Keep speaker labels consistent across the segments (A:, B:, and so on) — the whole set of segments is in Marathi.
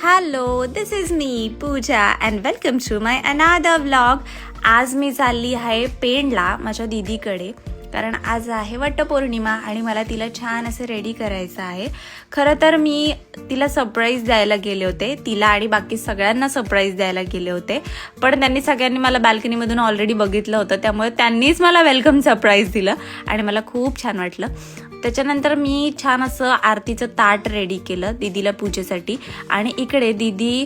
A: Hello, this is me Pooja and welcome to my another vlog. आज मी चालली आहे पेणला माझ्या दीदीकडे, कारण आज आहे वटपौर्णिमा आणि मला तिला छान असं रेडी करायचं आहे. खरं तर मी तिला सरप्राईज द्यायला गेले होते, तिला आणि बाकी सगळ्यांना सरप्राईज द्यायला गेले होते, पण त्यांनी सगळ्यांनी मला बाल्कनीमधून ऑलरेडी बघितलं होतं, त्यामुळे त्यांनीच मला वेलकम सरप्राईज दिलं आणि मला खूप छान वाटलं. त्याच्यानंतर मी छान असं आरतीचं ताट रेडी केलं दीदीला पूजेसाठी आणि इकडे दीदी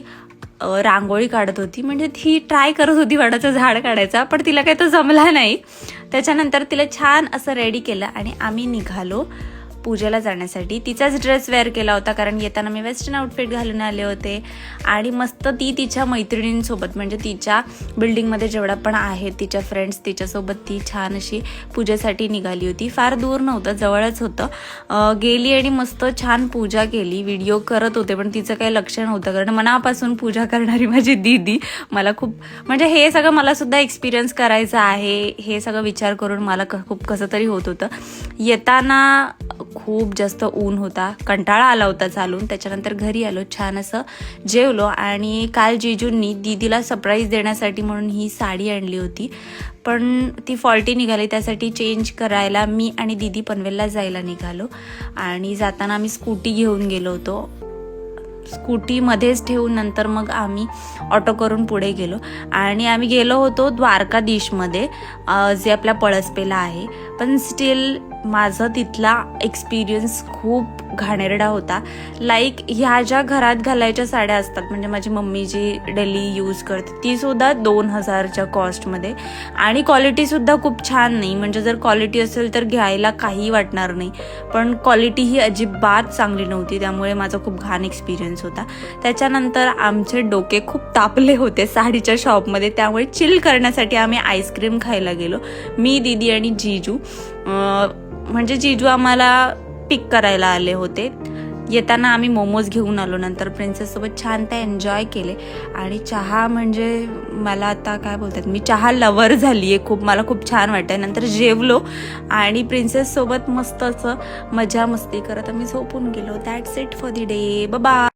A: रांगोळी काढत होती, म्हणजे ती ट्राय करत होती वडाचं झाड काढायचा, पण तिला काही तो जमला नाही. त्याच्यानंतर तिला छान असं रेडी केलं आणि आम्ही निघालो पूजेला जाण्यासाठी. तिचाच ड्रेस वेअर केला होता, कारण येताना मी वेस्टर्न आउटफिट घालून आले होते आणि मस्त ती तिच्या मैत्रिणींसोबत, म्हणजे तिच्या बिल्डिंगमध्ये जेवढा पण आहेत तिच्या फ्रेंड्स, तिच्यासोबत ती छान अशी पूजेसाठी निघाली होती. फार दूर नव्हतं, जवळच होतं. गेली आणि मस्त छान पूजा केली. व्हिडिओ करत होते पण तिचं काही लक्ष नव्हतं, कारण मनापासून पूजा करणारी माझी दीदी. मला खूप, म्हणजे हे सगळं मला सुद्धा एक्सपिरियन्स करायचं आहे, हे सगळं विचार करून मला खूप कसं तरी होत होतं. येताना खूप जास्त ऊन होता, कंटाळा आला होता चालून. त्याच्यानंतर घरी आलो, छान असं जेवलो आणि काल जीजूंनी दीदीला सरप्राईज देण्यासाठी म्हणून ही साडी आणली होती, पण ती फॉल्टी निघाली. त्यासाठी चेंज करायला मी आणि दीदी पनवेलला जायला निघालो आणि जाताना आम्ही स्कूटी घेऊन गेलो होतो. स्कूटीमध्येच ठेवून नंतर मग आम्ही ऑटो करून पुढे गेलो आणि आम्ही गेलो होतो द्वारकाधीशमध्ये, जे आपल्या पळसपेला आहे. पण स्टील माझं तिथला एक्सपिरियन्स खूप घाणेरडा होता. लाईक ह्या ज्या घरात घालायच्या साड्या असतात, म्हणजे माझी मम्मी जी डेली यूज करते, ती सुद्धा 2000च्या कॉस्टमध्ये आणि क्वालिटीसुद्धा खूप छान नाही. म्हणजे जर क्वालिटी असेल तर घ्यायला काही वाटणार नाही, पण क्वालिटी ही अजिबात चांगली नव्हती, त्यामुळे माझा खूप घाण एक्सपिरियन्स होता. त्याच्यानंतर आमचे डोके खूप तापले होते साडीच्या शॉपमध्ये, त्यामुळे चिल करण्यासाठी आम्ही आईस्क्रीम खायला गेलो, मी, दीदी आणि जीजू. म्हणजे जीजू आम्हाला पिक करायला आले होते. येताना आम्ही मोमोज घेऊन आलो. नंतर प्रिन्सेससोबत छान ते एन्जॉय केले आणि चहा, म्हणजे मला आता काय बोलतात, मी चहा लवर झाली आहे खूप, मला खूप छान वाटतं. नंतर जेवलो आणि प्रिन्सेससोबत मस्त असं मजा मस्ती करत आम्ही झोपून गेलो. That's it for the day. Bye.